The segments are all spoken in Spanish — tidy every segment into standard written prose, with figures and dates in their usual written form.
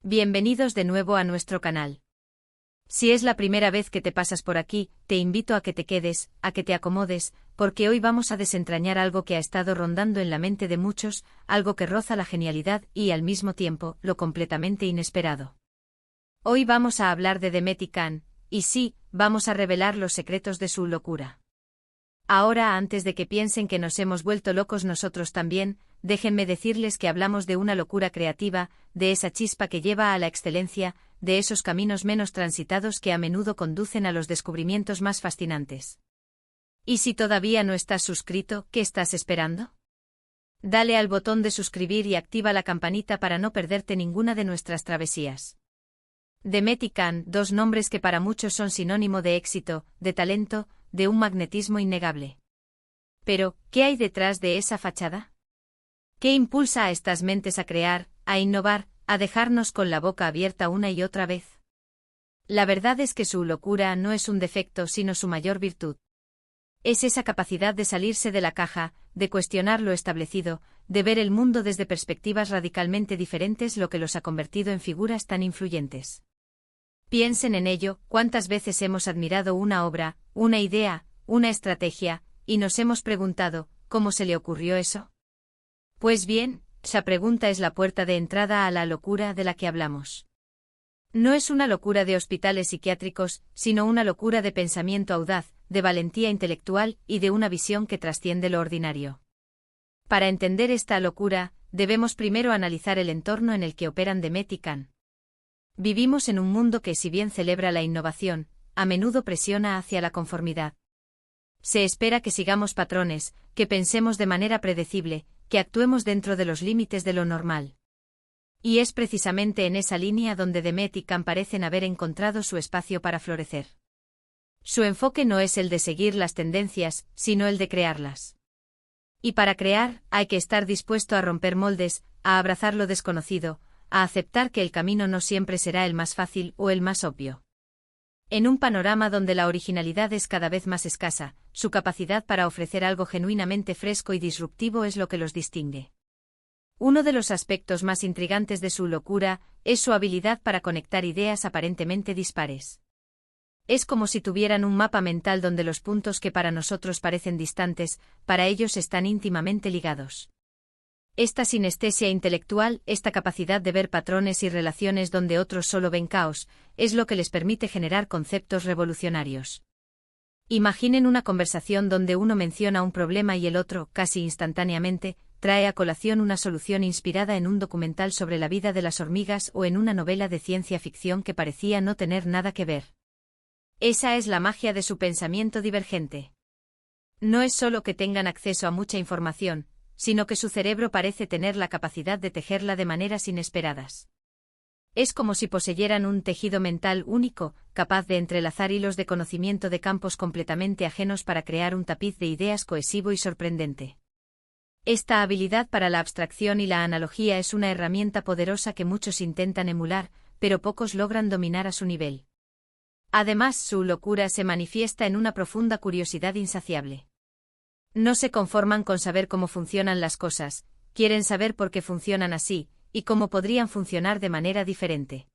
Bienvenidos de nuevo a nuestro canal. Si es la primera vez que te pasas por aquí, te invito a que te quedes, a que te acomodes, porque hoy vamos a desentrañar algo que ha estado rondando en la mente de muchos, algo que roza la genialidad y, al mismo tiempo, lo completamente inesperado. Hoy vamos a hablar de Demet Khan, y sí, vamos a revelar los secretos de su locura. Ahora, antes de que piensen que nos hemos vuelto locos nosotros también, déjenme decirles que hablamos de una locura creativa, de esa chispa que lleva a la excelencia, de esos caminos menos transitados que a menudo conducen a los descubrimientos más fascinantes. ¿Y si todavía no estás suscrito, qué estás esperando? Dale al botón de suscribir y activa la campanita para no perderte ninguna de nuestras travesías. Demet Khan, dos nombres que para muchos son sinónimo de éxito, de talento, de un magnetismo innegable. Pero, ¿qué hay detrás de esa fachada? ¿Qué impulsa a estas mentes a crear, a innovar, a dejarnos con la boca abierta una y otra vez? La verdad es que su locura no es un defecto sino su mayor virtud. Es esa capacidad de salirse de la caja, de cuestionar lo establecido, de ver el mundo desde perspectivas radicalmente diferentes lo que los ha convertido en figuras tan influyentes. Piensen en ello, cuántas veces hemos admirado una obra, una idea, una estrategia, y nos hemos preguntado, ¿cómo se le ocurrió eso? Pues bien, esa pregunta es la puerta de entrada a la locura de la que hablamos. No es una locura de hospitales psiquiátricos, sino una locura de pensamiento audaz, de valentía intelectual y de una visión que trasciende lo ordinario. Para entender esta locura, debemos primero analizar el entorno en el que operan Demet Khan. Vivimos en un mundo que, si bien celebra la innovación, a menudo presiona hacia la conformidad. Se espera que sigamos patrones, que pensemos de manera predecible, que actuemos dentro de los límites de lo normal. Y es precisamente en esa línea donde Demet Khan parecen haber encontrado su espacio para florecer. Su enfoque no es el de seguir las tendencias, sino el de crearlas. Y para crear, hay que estar dispuesto a romper moldes, a abrazar lo desconocido, a aceptar que el camino no siempre será el más fácil o el más obvio. En un panorama donde la originalidad es cada vez más escasa, su capacidad para ofrecer algo genuinamente fresco y disruptivo es lo que los distingue. Uno de los aspectos más intrigantes de su locura es su habilidad para conectar ideas aparentemente dispares. Es como si tuvieran un mapa mental donde los puntos que para nosotros parecen distantes, para ellos están íntimamente ligados. Esta sinestesia intelectual, esta capacidad de ver patrones y relaciones donde otros solo ven caos, es lo que les permite generar conceptos revolucionarios. Imaginen una conversación donde uno menciona un problema y el otro, casi instantáneamente, trae a colación una solución inspirada en un documental sobre la vida de las hormigas o en una novela de ciencia ficción que parecía no tener nada que ver. Esa es la magia de su pensamiento divergente. No es solo que tengan acceso a mucha información, sino que su cerebro parece tener la capacidad de tejerla de maneras inesperadas. Es como si poseyeran un tejido mental único, capaz de entrelazar hilos de conocimiento de campos completamente ajenos para crear un tapiz de ideas cohesivo y sorprendente. Esta habilidad para la abstracción y la analogía es una herramienta poderosa que muchos intentan emular, pero pocos logran dominar a su nivel. Además, su locura se manifiesta en una profunda curiosidad insaciable. No se conforman con saber cómo funcionan las cosas, quieren saber por qué funcionan así, y cómo podrían funcionar de manera diferente.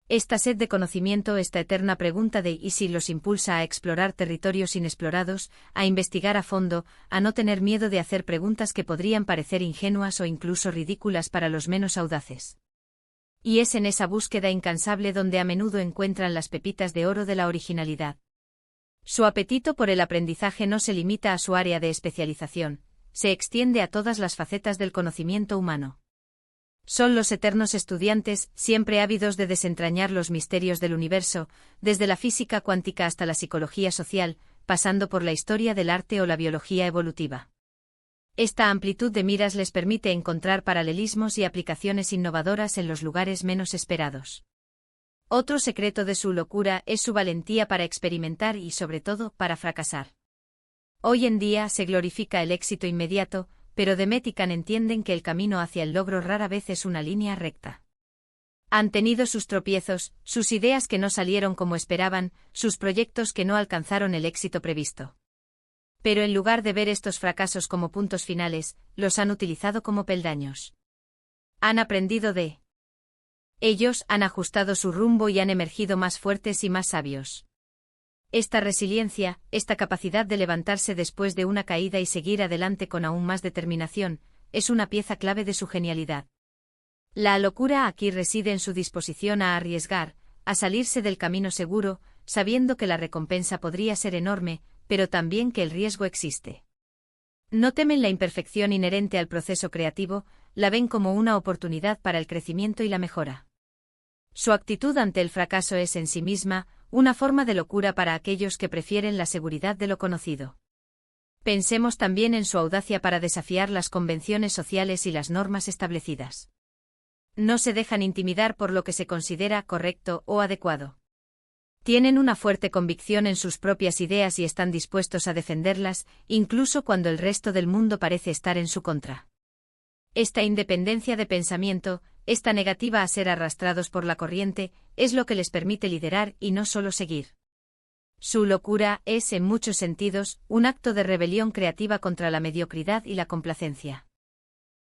Esta sed de conocimiento, esta eterna pregunta de ¿y si?, los impulsa a explorar territorios inexplorados, a investigar a fondo, a no tener miedo de hacer preguntas que podrían parecer ingenuas o incluso ridículas para los menos audaces. Y es en esa búsqueda incansable donde a menudo encuentran las pepitas de oro de la originalidad. Su apetito por el aprendizaje no se limita a su área de especialización, se extiende a todas las facetas del conocimiento humano. Son los eternos estudiantes, siempre ávidos de desentrañar los misterios del universo, desde la física cuántica hasta la psicología social, pasando por la historia del arte o la biología evolutiva. Esta amplitud de miras les permite encontrar paralelismos y aplicaciones innovadoras en los lugares menos esperados. Otro secreto de su locura es su valentía para experimentar y, sobre todo, para fracasar. Hoy en día se glorifica el éxito inmediato, pero Demet Khan entienden que el camino hacia el logro rara vez es una línea recta. Han tenido sus tropiezos, sus ideas que no salieron como esperaban, sus proyectos que no alcanzaron el éxito previsto. Pero en lugar de ver estos fracasos como puntos finales, los han utilizado como peldaños. Han aprendido de Ellos han ajustado su rumbo y han emergido más fuertes y más sabios. Esta resiliencia, esta capacidad de levantarse después de una caída y seguir adelante con aún más determinación, es una pieza clave de su genialidad. La locura aquí reside en su disposición a arriesgar, a salirse del camino seguro, sabiendo que la recompensa podría ser enorme, pero también que el riesgo existe. No temen la imperfección inherente al proceso creativo, la ven como una oportunidad para el crecimiento y la mejora. Su actitud ante el fracaso es en sí misma una forma de locura para aquellos que prefieren la seguridad de lo conocido. Pensemos también en su audacia para desafiar las convenciones sociales y las normas establecidas. No se dejan intimidar por lo que se considera correcto o adecuado. Tienen una fuerte convicción en sus propias ideas y están dispuestos a defenderlas, incluso cuando el resto del mundo parece estar en su contra. Esta independencia de pensamiento, esta negativa a ser arrastrados por la corriente, es lo que les permite liderar y no solo seguir. Su locura es, en muchos sentidos, un acto de rebelión creativa contra la mediocridad y la complacencia.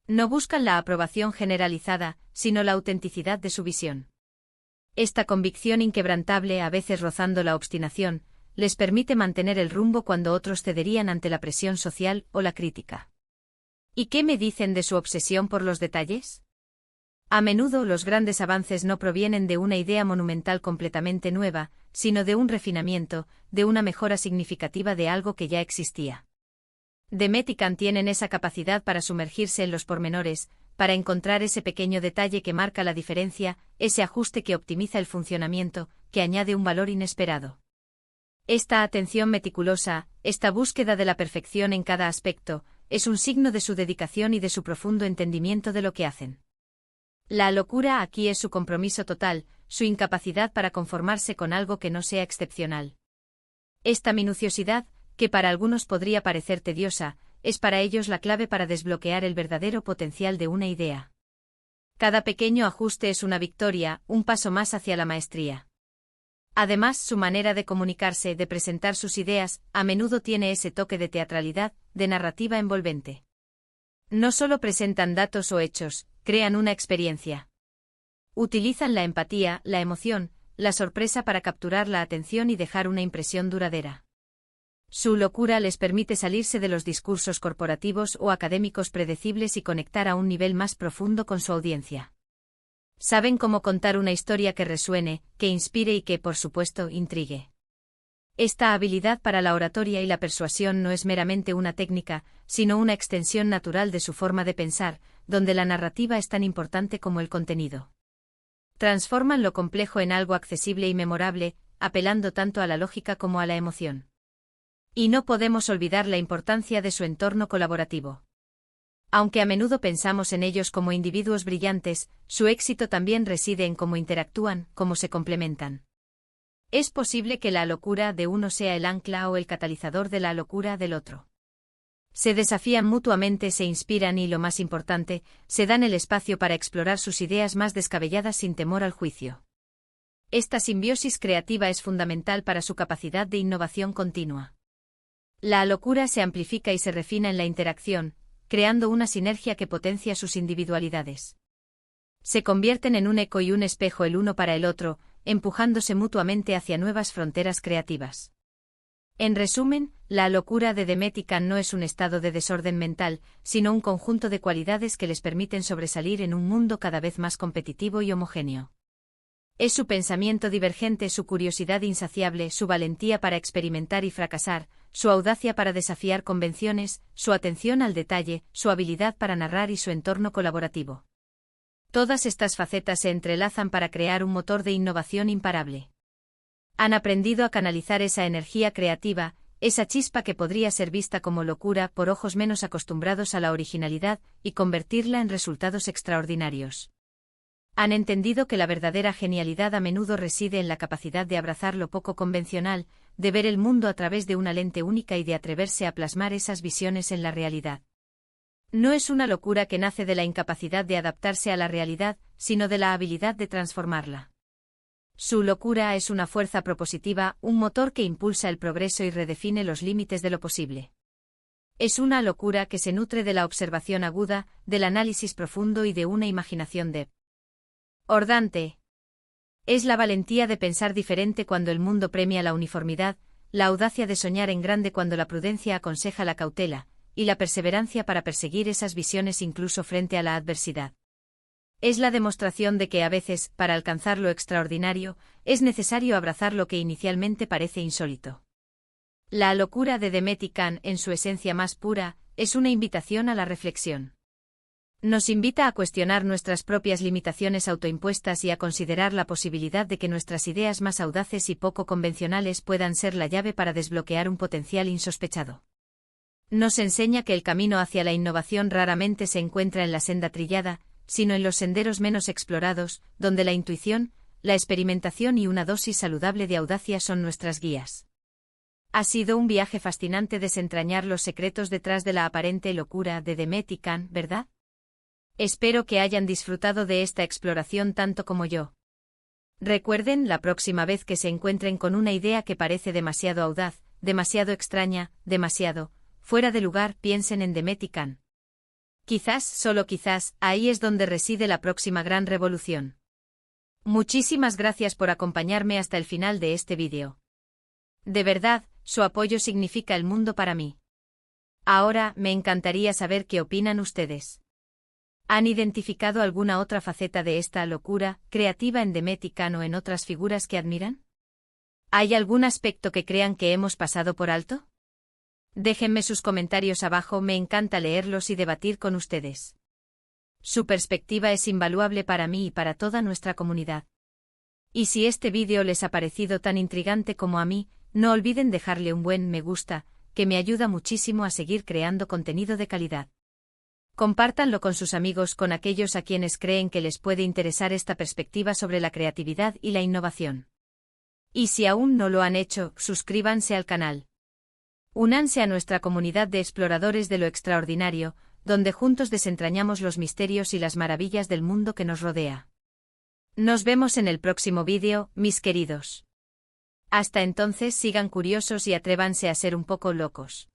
No buscan la aprobación generalizada, sino la autenticidad de su visión. Esta convicción inquebrantable, a veces rozando la obstinación, les permite mantener el rumbo cuando otros cederían ante la presión social o la crítica. ¿Y qué me dicen de su obsesión por los detalles? A menudo los grandes avances no provienen de una idea monumental completamente nueva, sino de un refinamiento, de una mejora significativa de algo que ya existía. Demet y Kant tienen esa capacidad para sumergirse en los pormenores, para encontrar ese pequeño detalle que marca la diferencia, ese ajuste que optimiza el funcionamiento, que añade un valor inesperado. Esta atención meticulosa, esta búsqueda de la perfección en cada aspecto, es un signo de su dedicación y de su profundo entendimiento de lo que hacen. La locura aquí es su compromiso total, su incapacidad para conformarse con algo que no sea excepcional. Esta minuciosidad, que para algunos podría parecer tediosa, es para ellos la clave para desbloquear el verdadero potencial de una idea. Cada pequeño ajuste es una victoria, un paso más hacia la maestría. Además, su manera de comunicarse, de presentar sus ideas, a menudo tiene ese toque de teatralidad, de narrativa envolvente. No solo presentan datos o hechos, crean una experiencia. Utilizan la empatía, la emoción, la sorpresa para capturar la atención y dejar una impresión duradera. Su locura les permite salirse de los discursos corporativos o académicos predecibles y conectar a un nivel más profundo con su audiencia. Saben cómo contar una historia que resuene, que inspire y que, por supuesto, intrigue. Esta habilidad para la oratoria y la persuasión no es meramente una técnica, sino una extensión natural de su forma de pensar, donde la narrativa es tan importante como el contenido. Transforman lo complejo en algo accesible y memorable, apelando tanto a la lógica como a la emoción. Y no podemos olvidar la importancia de su entorno colaborativo. Aunque a menudo pensamos en ellos como individuos brillantes, su éxito también reside en cómo interactúan, cómo se complementan. Es posible que la locura de uno sea el ancla o el catalizador de la locura del otro. Se desafían mutuamente, se inspiran y, lo más importante, se dan el espacio para explorar sus ideas más descabelladas sin temor al juicio. Esta simbiosis creativa es fundamental para su capacidad de innovación continua. La locura se amplifica y se refina en la interacción, creando una sinergia que potencia sus individualidades. Se convierten en un eco y un espejo el uno para el otro, empujándose mutuamente hacia nuevas fronteras creativas. En resumen, la locura de Demet y Kant no es un estado de desorden mental, sino un conjunto de cualidades que les permiten sobresalir en un mundo cada vez más competitivo y homogéneo. Es su pensamiento divergente, su curiosidad insaciable, su valentía para experimentar y fracasar, su audacia para desafiar convenciones, su atención al detalle, su habilidad para narrar y su entorno colaborativo. Todas estas facetas se entrelazan para crear un motor de innovación imparable. Han aprendido a canalizar esa energía creativa, esa chispa que podría ser vista como locura por ojos menos acostumbrados a la originalidad, y convertirla en resultados extraordinarios. Han entendido que la verdadera genialidad a menudo reside en la capacidad de abrazar lo poco convencional, de ver el mundo a través de una lente única y de atreverse a plasmar esas visiones en la realidad. No es una locura que nace de la incapacidad de adaptarse a la realidad, sino de la habilidad de transformarla. Su locura es una fuerza propositiva, un motor que impulsa el progreso y redefine los límites de lo posible. Es una locura que se nutre de la observación aguda, del análisis profundo y de una imaginación Ordante. Es la valentía de pensar diferente cuando el mundo premia la uniformidad, la audacia de soñar en grande cuando la prudencia aconseja la cautela, y la perseverancia para perseguir esas visiones incluso frente a la adversidad. Es la demostración de que a veces, para alcanzar lo extraordinario, es necesario abrazar lo que inicialmente parece insólito. La locura de Demet Khan, en su esencia más pura, es una invitación a la reflexión. Nos invita a cuestionar nuestras propias limitaciones autoimpuestas y a considerar la posibilidad de que nuestras ideas más audaces y poco convencionales puedan ser la llave para desbloquear un potencial insospechado. Nos enseña que el camino hacia la innovación raramente se encuentra en la senda trillada, sino en los senderos menos explorados, donde la intuición, la experimentación y una dosis saludable de audacia son nuestras guías. Ha sido un viaje fascinante desentrañar los secretos detrás de la aparente locura de Demet Khan, ¿verdad? Espero que hayan disfrutado de esta exploración tanto como yo. Recuerden, la próxima vez que se encuentren con una idea que parece demasiado audaz, demasiado extraña, demasiado fuera de lugar, piensen en Demet Khan. Quizás, solo quizás, ahí es donde reside la próxima gran revolución. Muchísimas gracias por acompañarme hasta el final de este vídeo. De verdad, su apoyo significa el mundo para mí. Ahora, me encantaría saber qué opinan ustedes. ¿Han identificado alguna otra faceta de esta locura creativa en Demet Khan o en otras figuras que admiran? ¿Hay algún aspecto que crean que hemos pasado por alto? Déjenme sus comentarios abajo, me encanta leerlos y debatir con ustedes. Su perspectiva es invaluable para mí y para toda nuestra comunidad. Y si este vídeo les ha parecido tan intrigante como a mí, no olviden dejarle un buen me gusta, que me ayuda muchísimo a seguir creando contenido de calidad. Compártanlo con sus amigos, con aquellos a quienes creen que les puede interesar esta perspectiva sobre la creatividad y la innovación. Y si aún no lo han hecho, suscríbanse al canal. Únanse a nuestra comunidad de exploradores de lo extraordinario, donde juntos desentrañamos los misterios y las maravillas del mundo que nos rodea. Nos vemos en el próximo vídeo, mis queridos. Hasta entonces sigan curiosos y atrévanse a ser un poco locos.